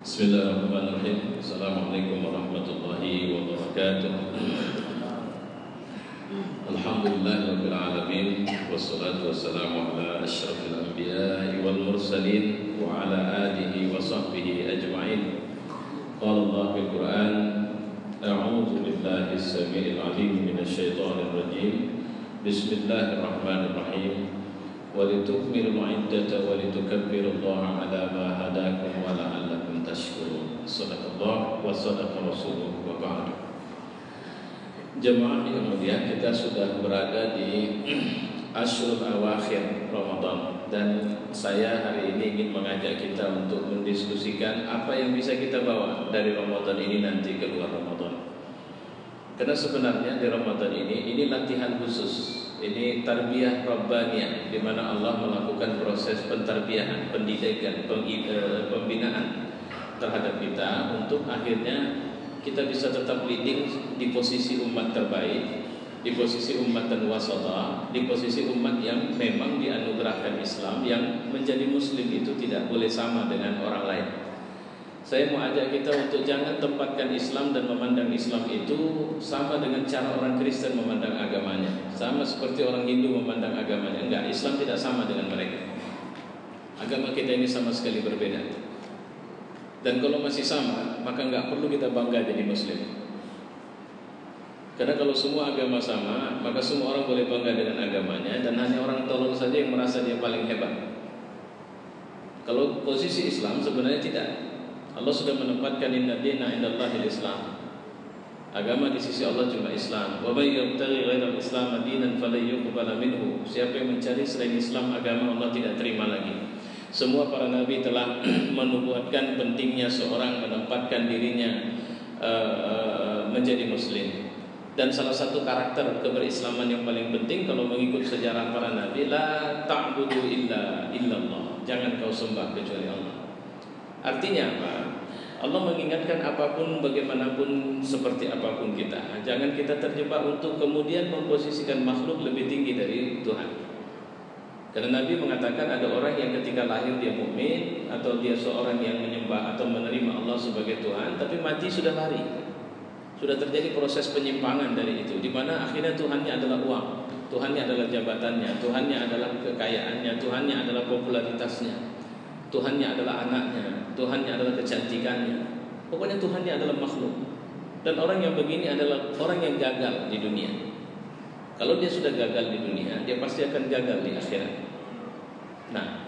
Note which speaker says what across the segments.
Speaker 1: Bismillahirrahmanirrahim. Assalamualaikum warahmatullahi wabarakatuh. Alhamdulillahirabbil alamin wassalatu wassalamu ala asyrafil anbiya'i wal mursalin wa ala alihi wa sahbihi ajma'in. Qala Allah fil Qur'an, a'udzu billahi as-sami'il 'alim minasy syaithanir rajim. Bismillahirrahmanirrahim. Walitukmilul 'iddata walitukabbirullaha 'ala ma hadakum wa la'allakum tashkurun. Shadaqallah wa shadaqa rasuluhu wa ba'd. Jemaah yang mulia, kita sudah berada di Ashrul Awakhir Ramadan, dan saya hari ini ingin mengajak kita untuk mendiskusikan apa yang bisa kita bawa dari Ramadan ini nanti keluar Ramadan. Karena sebenarnya di Ramadan ini latihan khusus. Ini tarbiyah rabbaniyah, di mana Allah melakukan proses pentarbiyahan, pendidikan, pembinaan terhadap kita untuk akhirnya kita bisa tetap leading di posisi umat terbaik, di posisi umat dan wasatah, di posisi umat yang memang dianugerahkan Islam, yang menjadi muslim itu tidak boleh sama dengan orang lain. Saya mau ajak kita untuk jangan tempatkan Islam dan memandang Islam itu sama dengan cara orang Kristen memandang agamanya, sama seperti orang Hindu memandang agamanya. Enggak, Islam tidak sama dengan mereka. Agama kita ini sama sekali berbeda. Dan kalau masih sama, maka enggak perlu kita bangga jadi Muslim. Karena kalau semua agama sama, maka semua orang boleh bangga dengan agamanya, dan hanya orang tolol saja yang merasa dia paling hebat. Kalau posisi Islam sebenarnya tidak. Allah sudah menempatkan inna dina indallahil Islam. Agama di sisi Allah cuma Islam. Wa may yabtaghi ghairal Islam dinan falan yuqbala minhu. Siapa yang mencari selain Islam agama, Allah tidak terima lagi. Semua para nabi telah menubuatkan pentingnya seorang menempatkan dirinya menjadi muslim. Dan salah satu karakter keberislaman yang paling penting kalau mengikut sejarah para nabi, la ta'budu illa illallah. Jangan kau sembah kecuali Allah. Artinya apa? Allah mengingatkan apapun, bagaimanapun, seperti apapun kita, jangan kita terjebak untuk kemudian memposisikan makhluk lebih tinggi dari Tuhan. Karena Nabi mengatakan ada orang yang ketika lahir dia mukmin, atau dia seorang yang menyembah atau menerima Allah sebagai Tuhan, tapi mati sudah lari. Sudah terjadi proses penyimpangan dari itu, di mana akhirnya Tuhannya adalah uang, Tuhannya adalah jabatannya, Tuhannya adalah kekayaannya, Tuhannya adalah popularitasnya, Tuhannya adalah anaknya, Tuhannya adalah kecantikannya. Pokoknya Tuhannya adalah makhluk. Dan orang yang begini adalah orang yang gagal di dunia. Kalau dia sudah gagal di dunia, dia pasti akan gagal di akhirat. Nah,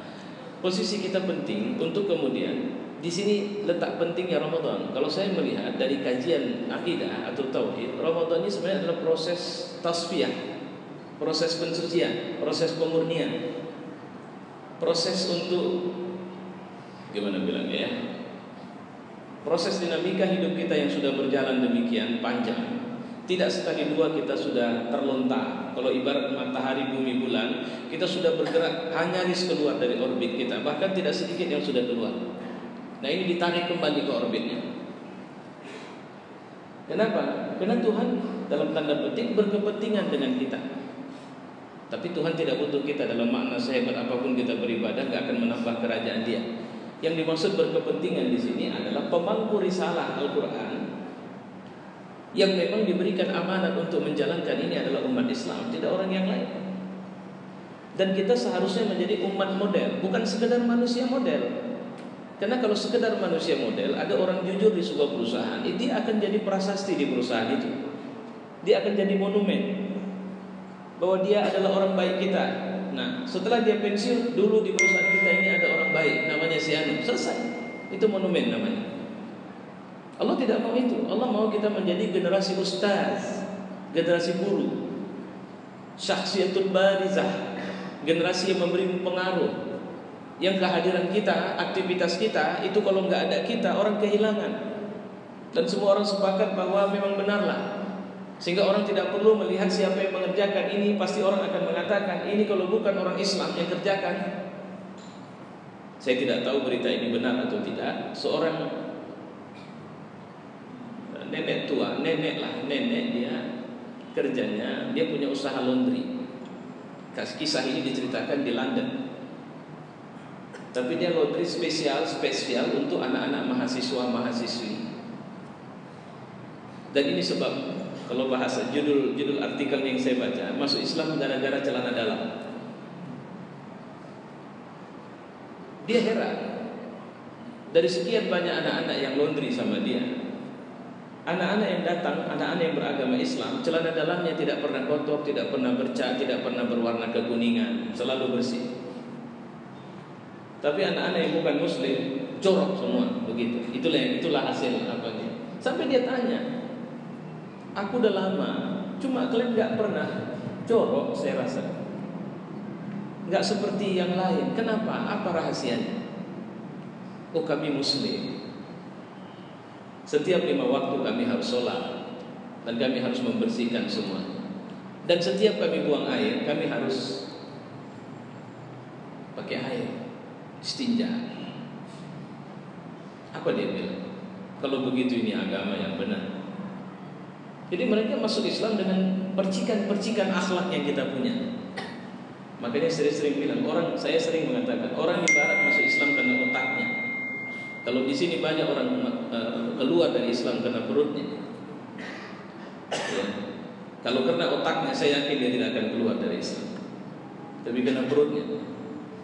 Speaker 1: posisi kita penting untuk kemudian di sini letak pentingnya Ramadan. Kalau saya melihat dari kajian akidah atau tauhid, Ramadan ini sebenarnya adalah proses tasfiyah, proses pensucian, proses pemurnian, proses untuk gimana bilangnya ya, proses dinamika hidup kita yang sudah berjalan demikian panjang. Tidak sekali dua kita sudah terlontar. Kalau ibarat matahari, bumi, bulan, kita sudah bergerak hanya nyaris keluar dari orbit kita. Bahkan tidak sedikit yang sudah keluar. Nah, ini ditarik kembali ke orbitnya. Kenapa? Karena Tuhan dalam tanda petik berkepentingan dengan kita. Tapi Tuhan tidak butuh kita. Dalam makna sehebat apapun kita beribadah, gak akan menambah kerajaan Dia. Yang dimaksud berkepentingan di sini adalah pemangku risalah Al-Quran yang memang diberikan amanat untuk menjalankan ini adalah umat Islam, tidak orang yang lain. Dan kita seharusnya menjadi umat model, bukan sekedar manusia model. Karena kalau sekedar manusia model, ada orang jujur di sebuah perusahaan, dia akan jadi prasasti di perusahaan itu. Dia akan jadi monumen bahwa dia adalah orang baik kita. Nah, setelah dia pensiun, dulu di perusahaan kita ini ada orang baik, namanya si Anu. Selesai. Itu monumen namanya. Allah tidak mau itu. Allah mau kita menjadi generasi ustaz, generasi guru, syakhsiyatul barizah, generasi yang memberi pengaruh, yang kehadiran kita, aktivitas kita, itu kalau nggak ada kita, orang kehilangan. Dan semua orang sepakat bahwa memang benarlah. Sehingga orang tidak perlu melihat siapa yang mengerjakan ini, pasti orang akan mengatakan ini kalau bukan orang Islam yang kerjakan. Saya tidak tahu berita ini benar atau tidak. Seorang nenek tua, nenek dia kerjanya, dia punya usaha laundry. Kisah ini diceritakan di London. Tapi dia laundry spesial untuk anak-anak mahasiswa. Dan ini sebab kalau bahasa judul artikel yang saya baca, masuk Islam gara-gara celana dalam. Dia heran, dari sekian banyak anak-anak yang laundry sama dia, anak-anak yang datang, anak-anak yang beragama Islam, celana dalamnya tidak pernah kotor, tidak pernah bercak, tidak pernah berwarna kekuningan, selalu bersih. Tapi anak-anak yang bukan Muslim jorok semua, begitu. Itulah hasil apanya. Sampai dia tanya, aku udah lama, cuma kalian nggak pernah jorok, saya rasa nggak seperti yang lain. Kenapa? Apa rahasianya? Oh, kami Muslim. Setiap 5 waktu kami harus sholat, dan kami harus membersihkan semua. Dan setiap kami buang air, kami harus pakai air, istinja. Apa dia bilang? Kalau begitu ini agama yang benar. Jadi mereka masuk Islam dengan percikan-percikan akhlak yang kita punya. Makanya sering bilang, saya sering mengatakan, orang di barat masuk Islam karena otaknya. Kalau di sini banyak orang keluar dari Islam karena perutnya. Ya. Kalau karena otaknya, saya yakin dia tidak akan keluar dari Islam. Tapi karena perutnya.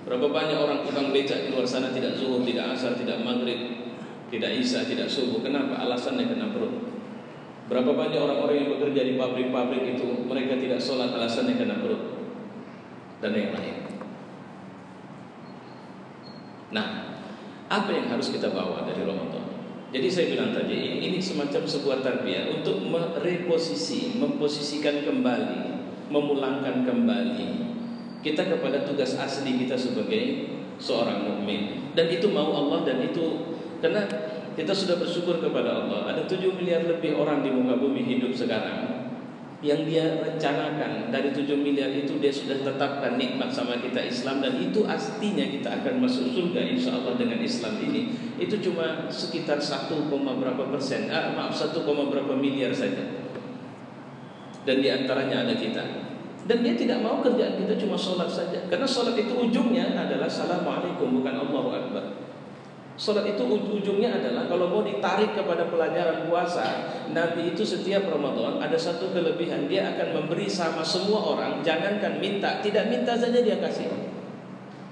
Speaker 1: Berapa banyak orang tukang becak di luar sana tidak zuhur, tidak asar, tidak maghrib, tidak isya, tidak subuh. Kenapa? Alasannya karena perut. Berapa banyak orang-orang yang bekerja di pabrik-pabrik itu, mereka tidak sholat, alasannya karena perut. Dan yang lain. Nah, apa yang harus kita bawa dari Ramadan? Jadi saya bilang tadi, ini semacam sebuah tarbiyah untuk memposisikan kembali, memulangkan kembali kita kepada tugas asli kita sebagai seorang mukmin. Dan itu mau Allah, dan itu karena kita sudah bersyukur kepada Allah. Ada 7 miliar lebih orang di muka bumi hidup sekarang. Yang dia rencanakan dari 7 miliar itu, dia sudah tetapkan nikmat sama kita Islam. Dan itu aslinya kita akan masuk surga insya Allah dengan Islam ini. Itu cuma sekitar 1, berapa persen, 1, berapa miliar saja. Dan diantaranya ada kita. Dan dia tidak mau kerjaan kita cuma sholat saja. Karena sholat itu ujungnya adalah Assalamualaikum, bukan Allahu Akbar. Sholat itu ujungnya adalah, kalau mau ditarik kepada pelajaran puasa, Nabi itu setiap Ramadan ada satu kelebihan, dia akan memberi sama semua orang. Jangankan minta, tidak minta saja dia kasih.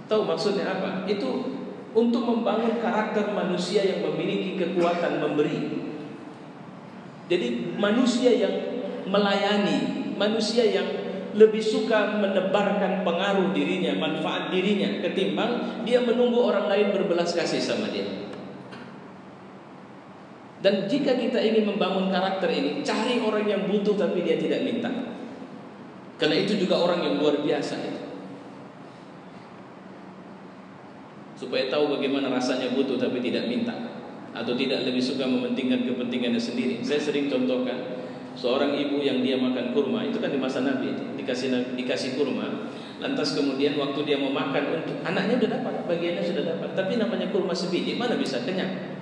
Speaker 1: Tahu maksudnya apa? Itu untuk membangun karakter manusia yang memiliki kekuatan memberi. Jadi manusia yang melayani, manusia yang lebih suka menebarkan pengaruh dirinya, manfaat dirinya, ketimbang dia menunggu orang lain berbelas kasih sama dia. Dan jika kita ingin membangun karakter ini, cari orang yang butuh tapi dia tidak minta. Karena itu juga orang yang luar biasa itu. Supaya tahu bagaimana rasanya butuh tapi tidak minta, atau tidak lebih suka mementingkan kepentingannya sendiri. Saya sering contohkan seorang ibu yang dia makan kurma, itu kan di masa Nabi dikasih kurma, lantas kemudian waktu dia mau makan untuk anaknya sudah dapat, bagiannya sudah dapat, tapi namanya kurma sebiji, mana bisa kenyang.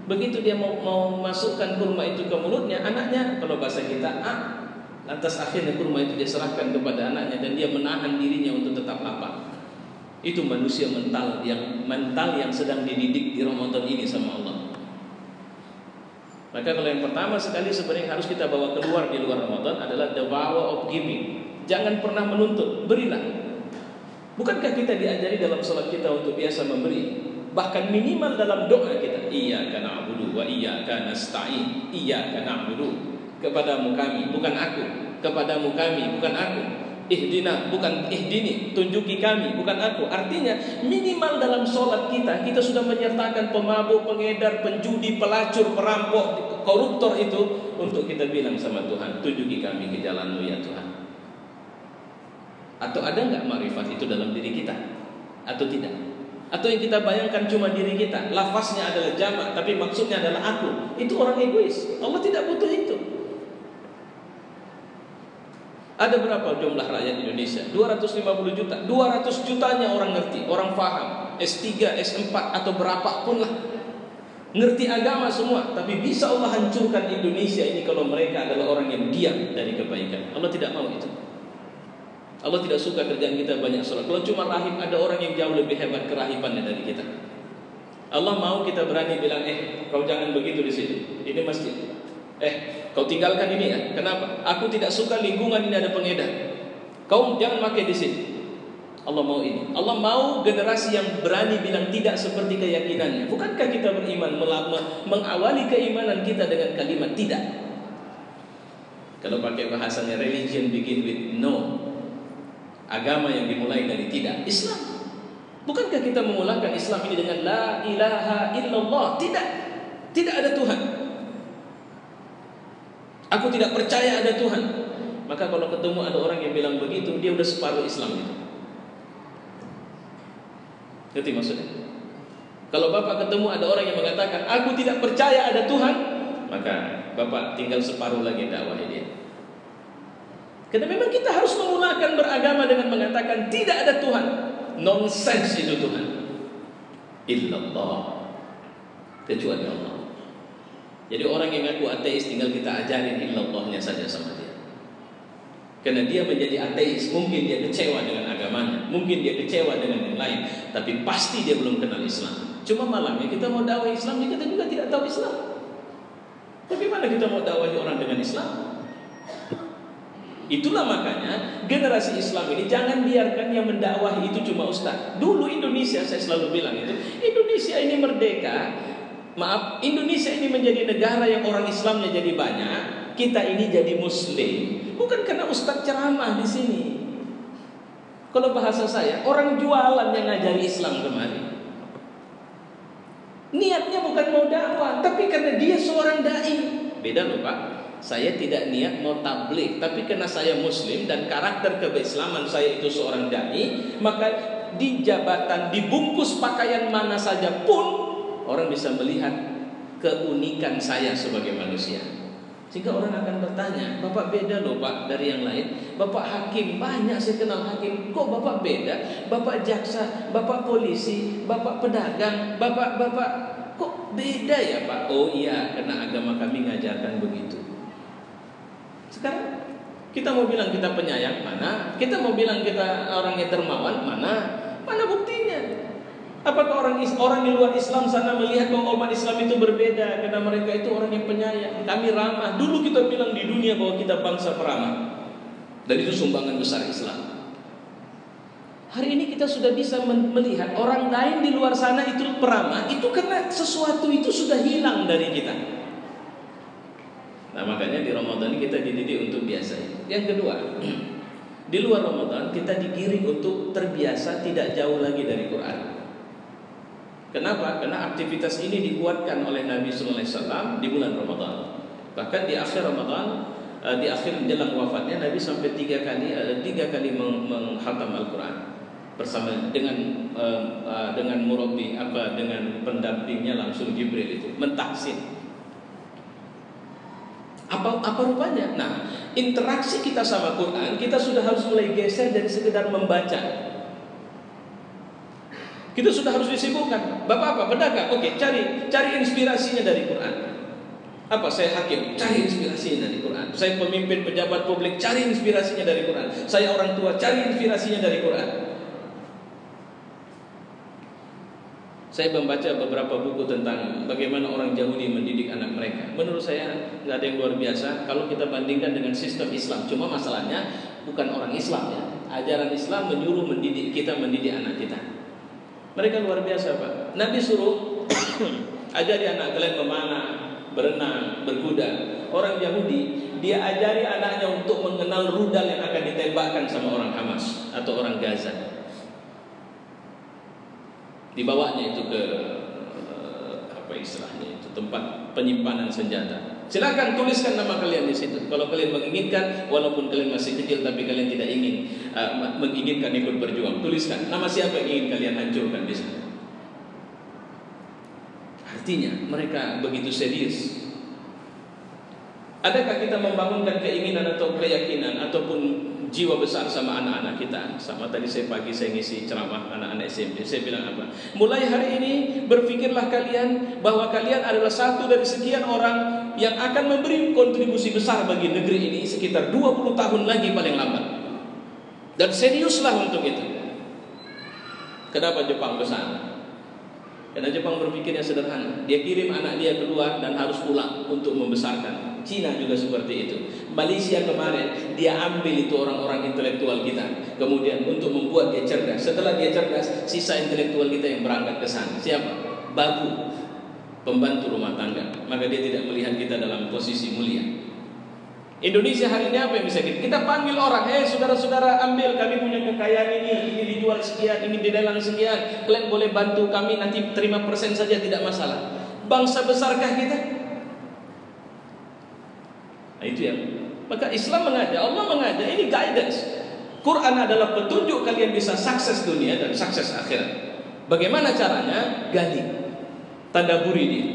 Speaker 1: Begitu dia mau masukkan kurma itu ke mulutnya, anaknya, kalau bahasa kita, lantas akhirnya kurma itu dia serahkan kepada anaknya, dan dia menahan dirinya untuk tetap lapar. Itu manusia mental yang sedang dididik di Ramadan ini sama Allah. Maka kalau yang pertama sekali sebenarnya harus kita bawa keluar di luar Ramadan adalah the power of giving. Jangan pernah menuntut, berilah. Bukankah kita diajari dalam salat kita untuk biasa memberi? Bahkan minimal dalam doa kita, iyyaka na'budu wa iyyaka nasta'in. Iyyaka na'budu, kepadamu kami, bukan aku. Kepadamu kami, bukan aku. Ihdina, bukan ihdini, tunjuki kami, bukan aku. Artinya minimal dalam sholat kita sudah menyertakan pemabuk, pengedar, penjudi, pelacur, perampok, koruptor itu, untuk kita bilang sama Tuhan, tunjuki kami ke jalan-Mu ya Tuhan. Atau ada nggak makrifat itu dalam diri kita? Atau tidak? Atau yang kita bayangkan cuma diri kita, lafaznya adalah jamak tapi maksudnya adalah aku. Itu orang egois. Allah tidak butuh itu. Ada berapa jumlah rakyat Indonesia? 250 juta. 200 jutanya orang ngerti, orang paham, S3, S4 atau berapapun lah, ngerti agama semua. Tapi bisa Allah hancurkan Indonesia ini kalau mereka adalah orang yang diam dari kebaikan. Allah tidak mau itu. Allah tidak suka kerjaan kita banyak sholat. Kalau cuma rahib, ada orang yang jauh lebih hebat kerahibannya dari kita. Allah mau kita berani bilang, kau jangan begitu di sini. Ini masjid. Kau tinggalkan ini ya. Kenapa? Aku tidak suka lingkungan ini ada pengedar. Kau jangan pakai di sini. Allah mau ini. Allah mau generasi yang berani bilang tidak seperti keyakinannya. Bukankah kita beriman mengawali keimanan kita dengan kalimat tidak? Kalau pakai bahasanya religion begin with no. Agama yang dimulai dari tidak. Islam. Bukankah kita memulakan Islam ini dengan la ilaha illallah? Tidak. Tidak ada Tuhan. Aku tidak percaya ada Tuhan. Maka kalau ketemu ada orang yang bilang begitu, dia udah separuh Islam itu. Ngerti maksudnya? Kalau Bapak ketemu ada orang yang mengatakan aku tidak percaya ada Tuhan, maka Bapak tinggal separuh lagi dakwah dia. Karena memang kita harus memulakan beragama dengan mengatakan tidak ada Tuhan. Nonsens itu Tuhan. Illallah. Kecuali Allah. Jadi orang yang ngaku ateis tinggal kita ajarin illallahnya saja sama dia. Karena dia menjadi ateis, mungkin dia kecewa dengan agamanya, mungkin dia kecewa dengan yang lain, tapi pasti dia belum kenal Islam. Cuma malamnya kita mau dakwah Islam, kita juga tidak tahu Islam. Bagaimana kita mau dakwahi orang dengan Islam? Itulah makanya generasi Islam ini jangan biarkan yang mendakwahi itu cuma ustaz. Dulu Indonesia, saya selalu bilang itu, Indonesia ini merdeka. Maaf, Indonesia ini menjadi negara yang orang Islamnya jadi banyak. Kita ini jadi Muslim. Bukan karena ustaz ceramah di sini. Kalau bahasa saya, orang jualan yang ngajari Islam kemarin. Niatnya bukan mau dakwah, tapi karena dia seorang dai. Beda loh Pak. Saya tidak niat mau tabligh, tapi karena saya Muslim dan karakter keislaman saya itu seorang dai, maka di jabatan, dibungkus pakaian mana saja pun orang bisa melihat keunikan saya sebagai manusia. Sehingga orang akan bertanya, Bapak beda loh Pak dari yang lain. Bapak hakim, banyak saya kenal hakim. Kok Bapak beda? Bapak jaksa, Bapak polisi, Bapak pedagang, Bapak kok beda ya Pak? Oh iya, karena agama kami ngajarkan begitu. Sekarang kita mau bilang kita penyayang, mana? Kita mau bilang kita orang yang dermawan, mana? Mana buktinya? Apakah orang di luar Islam sana melihat bahwa umat Islam itu berbeda karena mereka itu orang yang penyayang, kami ramah. Dulu kita bilang di dunia bahwa kita bangsa peramah. Dan itu sumbangan besar Islam. Hari ini kita sudah bisa melihat orang lain di luar sana itu peramah, itu karena sesuatu itu sudah hilang dari kita. Nah, makanya di Ramadan kita dididik untuk biasa. Yang kedua, di luar Ramadan kita digiring untuk terbiasa tidak jauh lagi dari Quran. Kenapa? Karena aktivitas ini dikuatkan oleh Nabi Sallallahu Alaihi Wasallam di bulan Ramadan. Bahkan di akhir Ramadan, di akhir menjelang wafatnya, Nabi sampai tiga kali menghatam Al-Quran bersama dengan murabbi dengan pendampingnya langsung Jibril itu mentahsin. Apa rupanya? Nah, interaksi kita sama Quran kita sudah harus mulai geser dari sekedar membaca. Kita sudah harus disibukkan. Bapak apa? Pedagang. Oke, cari inspirasinya dari Quran. Apa? Saya hakim, cari inspirasinya dari Quran. Saya pemimpin pejabat publik, cari inspirasinya dari Quran. Saya orang tua, cari inspirasinya dari Quran. Saya membaca beberapa buku tentang bagaimana orang Yahudi mendidik anak mereka. Menurut saya nggak ada yang luar biasa kalau kita bandingkan dengan sistem Islam. Cuma masalahnya bukan orang Islam ya. Ajaran Islam menyuruh mendidik anak kita. Mereka luar biasa Pak. Nabi suruh ajari anak kalian memanah, berenang, berkuda. Orang Yahudi dia ajari anaknya untuk mengenal rudal yang akan ditembakkan sama orang Hamas atau orang Gaza. Dibawanya itu ke apa istilahnya itu, tempat penyimpanan senjata. Silakan tuliskan nama kalian di situ. Kalau kalian menginginkan, walaupun kalian masih kecil tapi kalian tidak menginginkan ikut berjuang, tuliskan nama siapa yang ingin kalian hancurkan di sana. Artinya mereka begitu serius. Adakah kita membangunkan keinginan atau keyakinan ataupun jiwa besar sama anak-anak kita? Sama tadi pagi saya ngisi ceramah anak-anak SMP. Saya bilang apa? Mulai hari ini berpikirlah kalian bahwa kalian adalah satu dari sekian orang yang akan memberi kontribusi besar bagi negeri ini sekitar 20 tahun lagi paling lambat. Dan seriuslah untuk itu. Kenapa Jepang besar? Karena Jepang berpikirnya sederhana. Dia kirim anak dia keluar dan harus pulang untuk membesarkan Cina juga seperti itu. Malaysia kemarin dia ambil itu orang-orang intelektual kita, kemudian untuk membuat dia cerdas. Setelah dia cerdas, sisa intelektual kita yang berangkat ke sana. Siapa? Babu, pembantu rumah tangga. Maka dia tidak melihat kita dalam posisi mulia. Indonesia hari ini apa yang bisa kita panggil orang, saudara-saudara, ambil, kami punya kekayaan ini dijual sekian, ini dilelang sekian, kalian boleh bantu kami, nanti terima persen saja, tidak masalah. Bangsa besarkah kita? Nah, itu ya. Maka Islam mengajak, Allah mengajak, ini guidance. Quran adalah petunjuk kalian bisa sukses dunia dan sukses akhirat. Bagaimana caranya? Gali, tadaburi dia.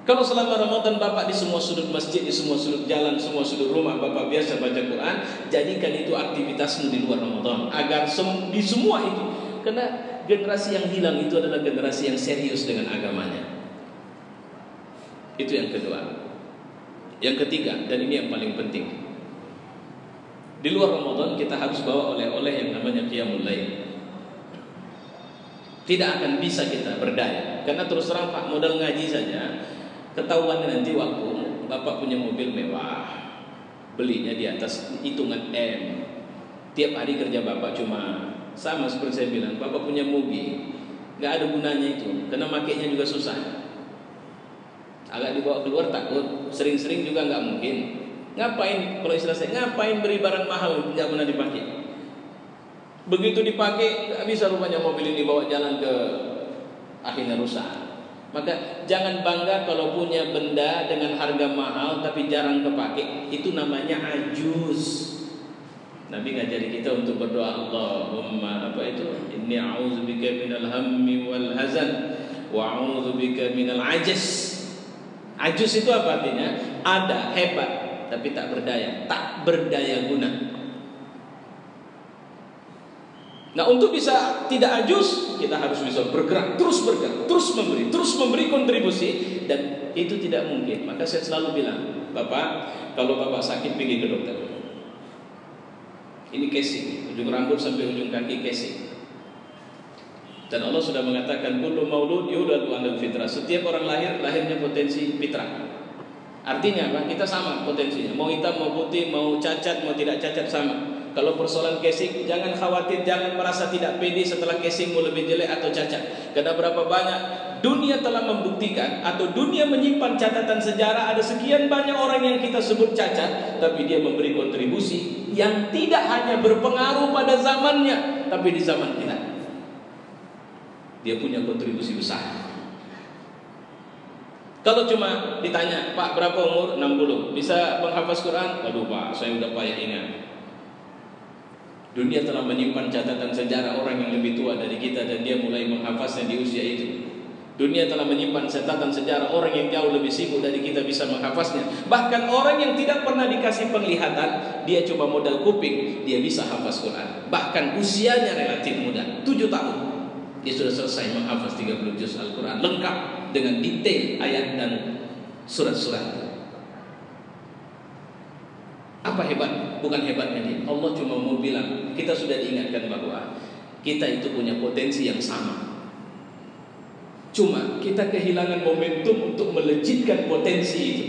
Speaker 1: Kalau selama Ramadan Bapak di semua sudut masjid, di semua sudut jalan, semua sudut rumah Bapak biasa baca Quran, jadikan itu aktivitasmu di luar Ramadan, agar di semua itu. Karena generasi yang hilang itu adalah generasi yang serius dengan agamanya. Itu yang kedua. Yang ketiga, dan ini yang paling penting, di luar Ramadan kita harus bawa oleh-oleh yang namanya qiyamul lail. Tidak akan bisa kita berdaya, karena terus terang Pak, modal ngaji saja ketahuan nanti waktu Bapak punya mobil mewah, belinya di atas hitungan M. Tiap hari kerja Bapak cuma sama seperti saya bilang, Bapak punya mobil, nggak ada gunanya itu, karena makainya juga susah. Agak dibawa keluar takut, sering-sering juga nggak mungkin. Ngapain, kalau istilah saya, ngapain beri barang mahal nggak pernah dipakai? Begitu dipakai, nggak bisa rupanya mobil ini bawa jalan ke, akhirnya rusak. Maka jangan bangga kalau punya benda dengan harga mahal tapi jarang kepake. Itu namanya ajuz. Nabi ngajari kita untuk berdoa, Allahumma inni a'udzubika minal hammi wal hazan wa a'udzubika minal ajaz. Ajuz itu apa artinya? Ada, hebat, tapi tak berdaya guna. Nah, untuk bisa tidak ajuz, kita harus bisa bergerak, terus memberi kontribusi, dan itu tidak mungkin. Maka saya selalu bilang, Bapak, kalau Bapak sakit pergi ke dokter. Ini casing, ujung rambut sampai ujung kaki casing. Dan Allah sudah mengatakan, kullu maulud yuladu 'alal fitrah. Setiap orang lahirnya potensi fitrah. Artinya apa? Kita sama potensinya. Mau hitam, mau putih, mau cacat, mau tidak cacat, sama. Kalau persoalan casing, jangan khawatir, jangan merasa tidak pede setelah casingmu lebih jelek atau cacat. Karena berapa banyak dunia telah membuktikan, atau dunia menyimpan catatan sejarah, ada sekian banyak orang yang kita sebut cacat, tapi dia memberi kontribusi yang tidak hanya berpengaruh pada zamannya, tapi di zaman kita dia punya kontribusi besar. Kalau cuma ditanya, Pak berapa umur? 60, bisa menghafaz Quran? Waduh Pak, saya udah payah ingat. Dunia telah menyimpan catatan sejarah orang yang lebih tua dari kita dan dia mulai menghafaznya di usia itu. Dunia telah menyimpan catatan sejarah orang yang jauh lebih sibuk dari kita bisa menghafaznya. Bahkan orang yang tidak pernah dikasih penglihatan, dia coba modal kuping, dia bisa hafaz Quran. Bahkan usianya relatif muda, 7 tahun. Dia sudah selesai menghafaz 30 juz Al-Quran lengkap dengan detail ayat dan surat-surat. Apa hebat? Bukan hebatnya dia. Allah cuma mau bilang, kita sudah diingatkan bahwa kita itu punya potensi yang sama. Cuma kita kehilangan momentum untuk melejitkan potensi itu.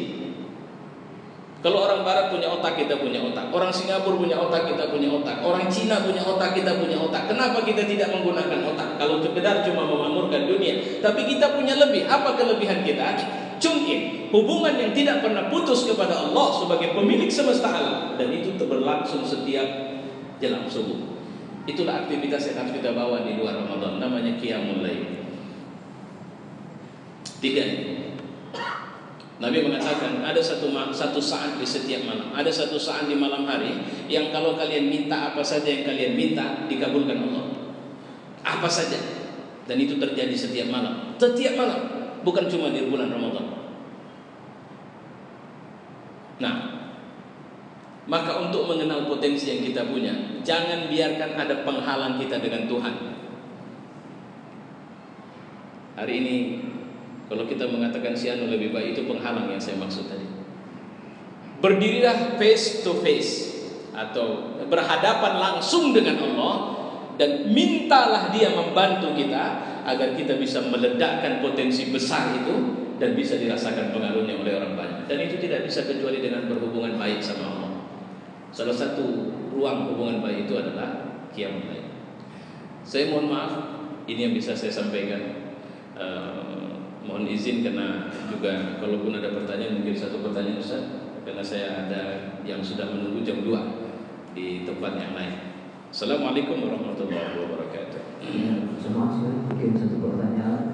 Speaker 1: Kalau orang Barat punya otak, kita punya otak. Orang Singapura punya otak, kita punya otak. Orang Cina punya otak, kita punya otak. Kenapa kita tidak menggunakan otak? Kalau sekedar cuma memakmurkan dunia, tapi kita punya lebih. Apa kelebihan kita? Cungkin, hubungan yang tidak pernah putus kepada Allah sebagai pemilik semesta alam, dan itu berlangsung setiap jelang subuh. Itulah aktivitas yang harus kita bawa di luar Ramadan, namanya qiyamul lail. 3. Nabi mengatakan ada satu saat di setiap malam, ada satu saat di malam hari yang kalau kalian minta apa saja yang kalian minta dikabulkan Allah. Apa saja, dan itu terjadi setiap malam, bukan cuma di bulan Ramadan. Nah, maka untuk mengenal potensi yang kita punya, jangan biarkan ada penghalang kita dengan Tuhan. Hari ini kalau kita mengatakan si anu lebih baik, itu penghalang yang saya maksud tadi. Berdirilah face to face, atau berhadapan langsung dengan Allah, dan mintalah Dia membantu kita agar kita bisa meledakkan potensi besar itu dan bisa dirasakan pengaruhnya oleh orang banyak. Dan itu tidak bisa kecuali dengan berhubungan baik sama Allah. Salah satu ruang hubungan baik itu adalah qiyamul lail. Saya mohon maaf, ini yang bisa saya sampaikan. Mohon izin karena juga kalaupun ada pertanyaan, mungkin satu pertanyaan Ustaz, karena saya ada yang sudah menunggu jam 2 di tempat yang lain. Assalamualaikum warahmatullahi wabarakatuh.
Speaker 2: Semua mungkin satu pertanyaan.